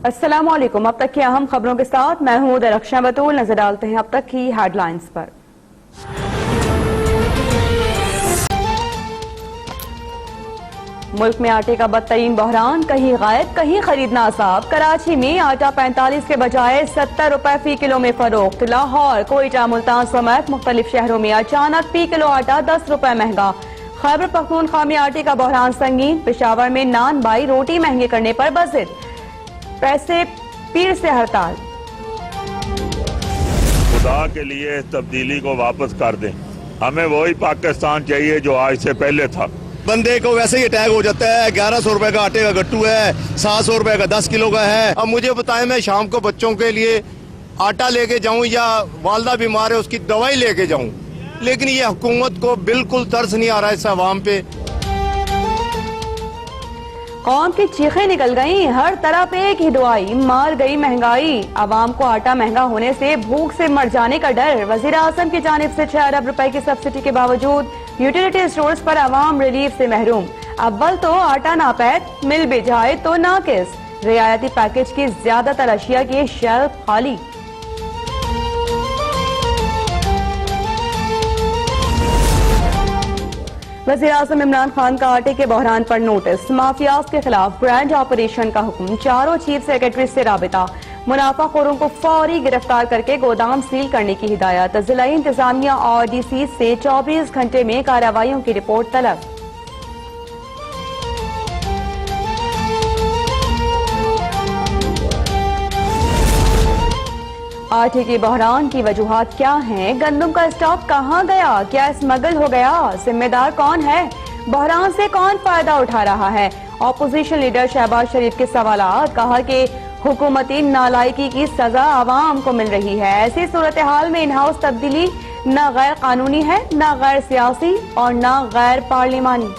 अस्सलामुअलैकुम। अब तक की अहम खबरों के साथ मैं हूं दरख्शां बतूल। नजर डालते हैं अब तक की हेडलाइंस पर। मुल्क में आटे का बदतरीन बहरान, कहीं गायब कहीं खरीदना असाब। कराची में आटा 45 के बजाय 70 रुपए फी किलो में फरोख्त। लाहौर, कोयटा, मुल्तान समेत मुख्तलिफ शहरों में अचानक फी किलो आटा 10 रुपए महंगा। खैबर पख्तूनख्वा में आटे का बहरान संगीन। पेशावर में नान बाई रोटी महंगे करने पर बजिद, पैसे पीर से हड़ताल। खुदा के लिए तब्दीली को वापस कर दें, हमें वही पाकिस्तान चाहिए जो आज से पहले था। बंदे को वैसे ही अटैक हो जाता है। 1100 रुपए का आटे का गट्टू है, 700 रुपए का 10 किलो का है। अब मुझे बताएं, मैं शाम को बच्चों के लिए आटा लेके जाऊं या वालदा बीमार है उसकी दवाई लेके जाऊं, लेकिन ये हुकूमत को बिल्कुल तरस नहीं आ रहा है इस अवाम पे। कौम की चीखें निकल गईं, हर तरफ एक ही दुआई, मार गई महंगाई। आवाम को आटा महंगा होने से भूख से मर जाने का डर। वजीर आजम की जानिब से 6 अरब रुपए की सब्सिडी के बावजूद यूटिलिटी स्टोर्स पर आवाम रिलीफ से महरूम। अव्वल तो आटा नापैद, मिल भी जाए तो नाकिस। रियायती पैकेज की ज्यादातर अशिया की शेल्फ खाली। वज़ीर आज़म इमरान खान का आटे के बहरान पर नोटिस। माफियाज के खिलाफ ग्रैंड ऑपरेशन का हुक्म। चारों चीफ सेक्रेटरी से राबिता। मुनाफाखोरों को फौरी गिरफ्तार करके गोदाम सील करने की हिदायत। जिला इंतजामिया और डीसी से 24 घंटे में कार्रवाइयों की रिपोर्ट तलब। आटे के बहरान की वजूहात क्या हैं? गंदम का स्टॉक कहां गया? क्या स्मगल हो गया? जिम्मेदार कौन है? बहरान से कौन फायदा उठा रहा है? ऑपोजिशन लीडर शहबाज शरीफ के सवालात। कहा कि हुकूमती नालायकी की सजा आवाम को मिल रही है। ऐसी सूरत हाल में इन हाउस तब्दीली न गैर कानूनी है, न गैर सियासी और न गैर पार्लिमानी।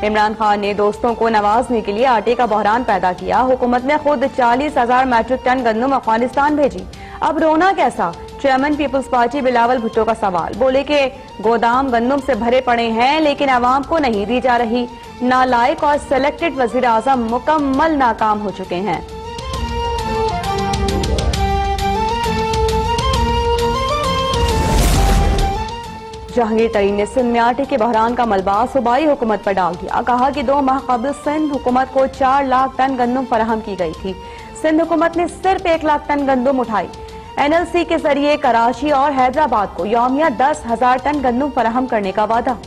इमरान खान ने दोस्तों को नवाजने के लिए आटे का बहरान पैदा किया। हुकूमत ने खुद 40,000 मैट्रिक टन गंदम अफगानिस्तान भेजी। अब रोना कैसा? Chairman People's Party Bilawal Bhutto का सवाल। बोले कि गोदाम गंदम से भरे पड़े हैं लेकिन आवाम को नहीं दी जा रही। नालायक और सिलेक्टेड वजीर आजम मुकम्मल नाकाम हो चुके हैं। जहांगीर तरीन ने सिंध में आटे के बहरान का मलबा सूबाई हुकूमत पर डाल दिया। कहा कि 2 माह कबल सिंध हुकूमत को 4 लाख टन गंदम फराहम की गई थी। सिंध हुकूमत ने सिर्फ 1 लाख टन गंदम उठाई। NLC के जरिए कराची और हैदराबाद को यौमिया 10,000 टन गंदम फराहम करने का वादा।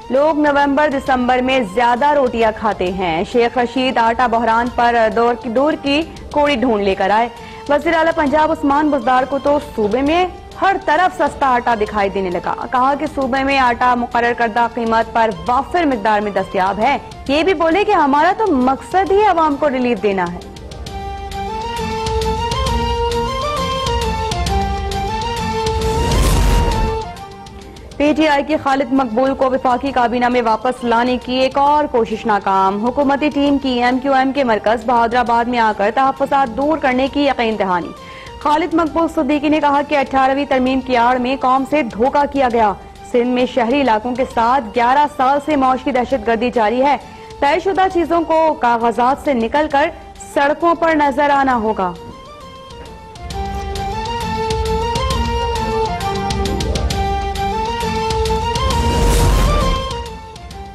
लोग नवंबर दिसंबर में ज्यादा रोटियां खाते हैं। शेख रशीद आटा बहरान पर दूर की कोड़ी ढूंढ लेकर आए। वज़ीर आला पंजाब उस्मान बुज़दार को तो सूबे में हर तरफ सस्ता आटा दिखाई देने लगा। कहा कि सूबे में आटा मुकर्रर करदा कीमत पर वाफिर मिकदार में दस्तयाब है। ये भी बोले कि हमारा तो मकसद ही आवाम को रिलीफ देना है। PTI की खालिद मकबूल को वफाकी काबीना में वापस लाने की एक और कोशिश नाकाम। हुकूमती टीम की MQM के मरकज बहादुराबाद में आकर तहफ़्फ़ुज़ात दूर करने की यकीन दहानी। खालिद मकबूल सिद्दीकी ने कहा कि 18वीं तरमीम की आड़ में कौम से धोखा किया गया। सिंध में शहरी इलाकों के साथ 11 साल से मौशी दहशतगर्दी जारी है। तयशुदा चीजों को कागजात से निकल कर सड़कों पर नजर आना होगा।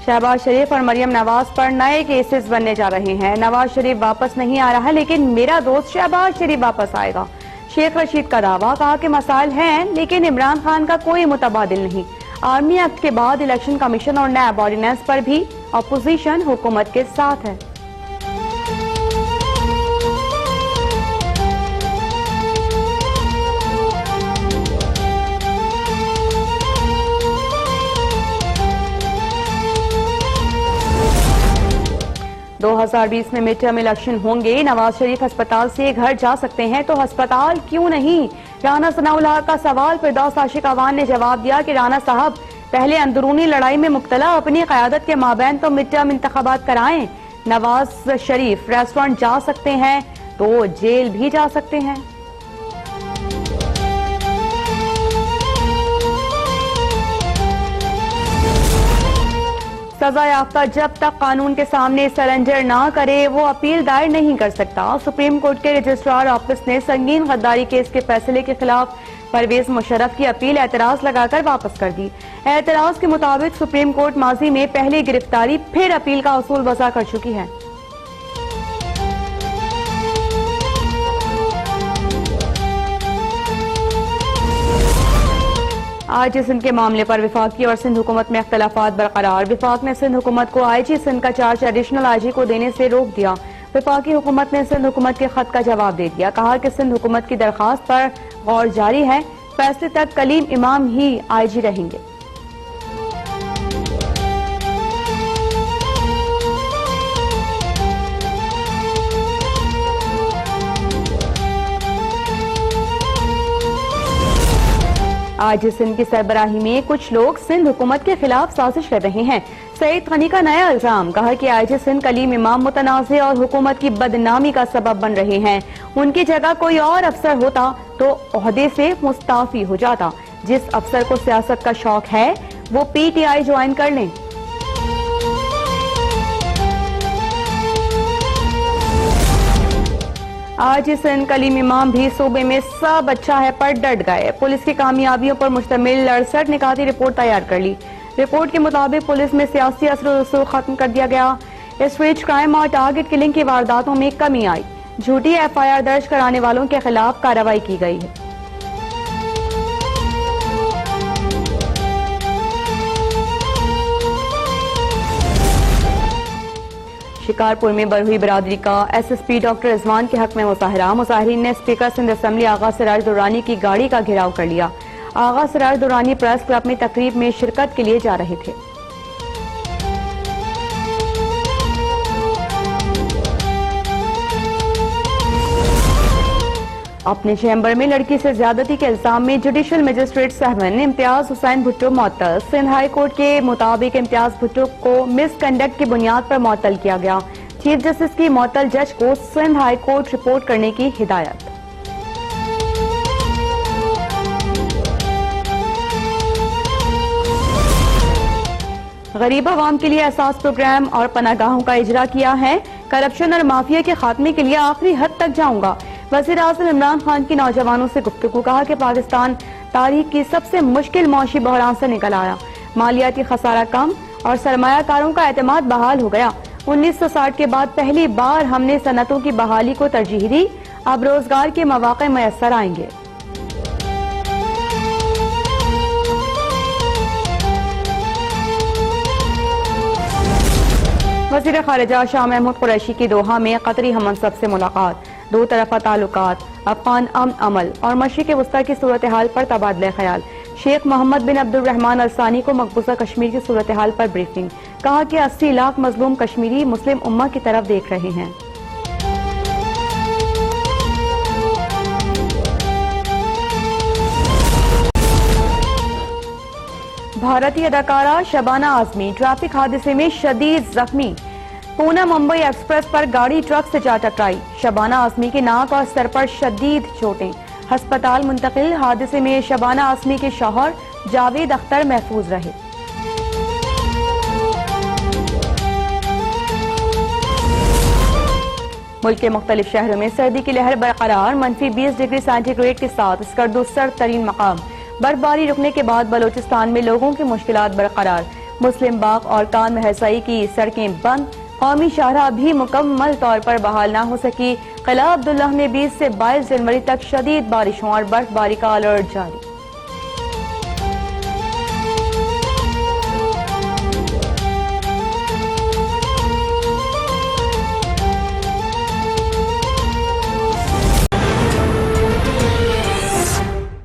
शहबाज शरीफ और मरियम नवाज पर नए केसेस बनने जा रहे हैं। नवाज शरीफ वापस नहीं आ रहा है लेकिन मेरा दोस्त शहबाज शरीफ वापस आएगा। शेख रशीद का दावा। कहा कि मसाइल हैं लेकिन इमरान खान का कोई मुतबादिल नहीं। आर्मी एक्ट के बाद इलेक्शन कमीशन और नैब ऑर्डिनेंस पर भी अपोजिशन हुकूमत के साथ है। दो 2020 में मिड टर्म इलेक्शन होंगे। नवाज शरीफ अस्पताल से घर जा सकते हैं तो अस्पताल क्यों नहीं? राना सनाउल हक का सवाल फिरदौस आशिक अवान ने जवाब दिया कि राना साहब पहले अंदरूनी लड़ाई में मुब्तला अपनी क़यादत के माबैन तो मिड टर्म इंतखाबात कराएं। नवाज शरीफ रेस्टोरेंट जा सकते हैं तो जेल भी जा सकते हैं। सजा याफ्ता जब तक कानून के सामने सरेंडर ना करे वो अपील दायर नहीं कर सकता। सुप्रीम कोर्ट के रजिस्ट्रार ऑफिस ने संगीन गद्दारी केस के फैसले के खिलाफ परवेज मुशर्रफ की अपील एतराज लगाकर वापस कर दी। एतराज के मुताबिक सुप्रीम कोर्ट माजी में पहली गिरफ्तारी फिर अपील का उसूल वज़ा कर चुकी है। आज सिंध के मामले पर विफाकी और सिंध हुकूमत में अख्तलाफात बरकरार। विफाक ने सिंध हुकूमत को IG सिंध का चार्ज एडिशनल IG को देने से रोक दिया। विफाकी हुकूमत ने सिंध हुकूमत के खत का जवाब दे दिया। कहा कि सिंध हुकूमत की दरखास्त पर गौर जारी है, फैसले तक कलीम इमाम ही IG रहेंगे। आज सिंध की सरबराही में कुछ लोग सिंध हुकूमत के खिलाफ साजिश कर रहे हैं। सईद गनी का नया इल्जाम, कहा कि IG सिंध कलीम इमाम मुतनाज़े और हुकूमत की बदनामी का सबब बन रहे हैं। उनकी जगह कोई और अफसर होता तो ओहदे से मुस्ताफी हो जाता। जिस अफसर को सियासत का शौक है वो PTI ज्वाइन कर लें। आज सिंध कलीम इमाम भी सूबे में सब अच्छा है पर डट गए। पुलिस की कामयाबियों पर मुश्तमिल 68 निकाती रिपोर्ट तैयार कर ली। रिपोर्ट के मुताबिक पुलिस में सियासी असर रसूख खत्म कर दिया गया। स्ट्रीट क्राइम और टारगेट किलिंग की वारदातों में कमी आई। झूठी FIR दर्ज कराने वालों के खिलाफ कार्रवाई की गई है। शिकारपुर में बरहुई बरादरी का SSP डॉक्टर रिजवान के हक में मुजाहरा। मुजाहिरीन ने स्पीकर सिंध असम्बली आगा सिराज दुरानी की गाड़ी का घेराव कर लिया। आगा सिराज दुरानी प्रेस क्लब में तकरीब में शिरकत के लिए जा रहे थे। अपने चैम्बर में लड़की से ज्यादती के इल्जाम में जुडिशल मजिस्ट्रेट सहवन इम्तियाज हुसैन भुट्टो मुअत्तल। सिंध हाई कोर्ट के मुताबिक इम्तियाज भुट्टो को मिसकंडक्ट की बुनियाद पर मुअत्तल किया गया। चीफ जस्टिस की मुअत्तल जज को सिंध हाई कोर्ट रिपोर्ट करने की हिदायत। गरीब अवाम के लिए एहसास प्रोग्राम और पनागाहों का इजरा किया है। करप्शन और माफिया के खात्मे के लिए आखिरी हद तक जाऊंगा। वज़ीर आज़म इमरान खान की नौजवानों से गुफ्तगू, कहा कि पाकिस्तान तारीख की सबसे मुश्किल मौशी बहरान से निकल आया। मालियाती खसारा कम और सरमायाकारों का एतमाद बहाल हो गया। 1960 के बाद पहली बार हमने सनतों की बहाली को तरजीह दी। अब रोजगार के मौके मैसर आएंगे। वज़ीर खारिजा शाह महमूद कुरैशी की दोहा में कतरी हमनसब से मुलाकात। दो तरफा ताल्लुकात, अफगान अमन अमल और मशरिक़ वस्ता की सूरत हाल पर तबादला ख्याल। शेख मोहम्मद बिन अब्दुल रहमान अल-सानी को मकबूजा कश्मीर की सूरत हाल पर ब्रीफिंग। कहा कि 80 लाख मजलूम कश्मीरी मुस्लिम उम्मा की तरफ देख रहे हैं। भारतीय अदाकारा शबाना आजमी ट्रैफिक हादसे में शदीद जख्मी। पूना मुंबई एक्सप्रेस पर गाड़ी ट्रक से जा टकराई। शबाना आजमी के नाक और सर पर शदीद चोटें, अस्पताल मुंतकिल। हादसे में शबाना आजमी के शौहर जावेद अख्तर महफूज रहे। मुल्क के मुख्तलिफ शहरों में सर्दी की लहर बरकरार। -20 डिग्री सेंटीग्रेड के साथ स्कर्दो सर्द तरीन मकाम। बर्फबारी रुकने के बाद बलोचिस्तान में लोगों की मुश्किलात बरकरार। मुस्लिम बाग और कान महरसाई की सड़कें बंद। कौमी शाहराह भी मुकम्मल तौर पर बहाल ना हो सकी। किला अब्दुल्लाह में 20 से 22 जनवरी तक शदीद बारिशों और बर्फबारी का अलर्ट जारी।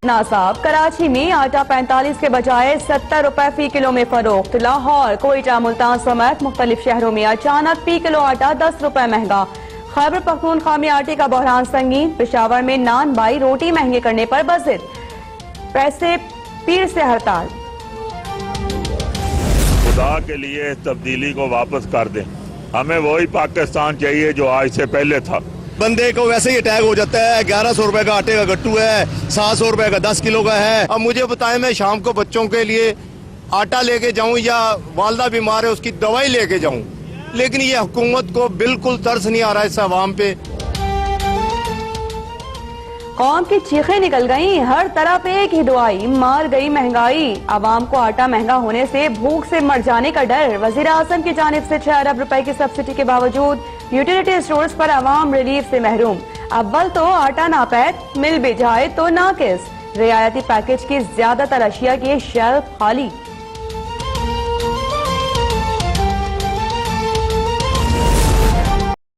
नासाब कराची में आटा 45 के बजाय 70 रुपए फी किलो में फरोख्त। लाहौर, कोयटा, मुल्तान समेत मुख्तलिफ शहरों में अचानक फी किलो आटा 10 रुपए महंगा। खैबर पख्तूनख्वा में आटे का बहरान संगीन। पेशावर में नान बाई रोटी महंगे करने पर बज़िद। पैसे पीर से हड़ताल। खुदा के लिए तब्दीली को वापस कर दें। हमें वही पाकिस्तान चाहिए जो आज से पहले था। बंदे को वैसे ही अटैक हो जाता है। 1100 रुपए का आटे का गट्टू है, 700 रुपए का 10 किलो का है। अब मुझे बताएं, मैं शाम को बच्चों के लिए आटा लेके जाऊं या वालदा बीमार है उसकी दवाई लेके जाऊं, लेकिन ये हुकूमत को बिल्कुल तरस नहीं आ रहा है इस अवाम पे। कौम की चीखें निकल गईं, हर तरफ एक ही दुआई, मार गई महंगाई। आवाम को आटा महंगा होने से भूख से मर जाने का डर। वजीर आजम की जानिब से 6 अरब रुपए की सब्सिडी के बावजूद यूटिलिटी स्टोर्स पर आवाम रिलीफ से महरूम। अव्वल तो आटा नापैद, मिल भी जाए तो नाकिस। रियायती पैकेज की ज्यादातर अशिया की शेल्फ खाली।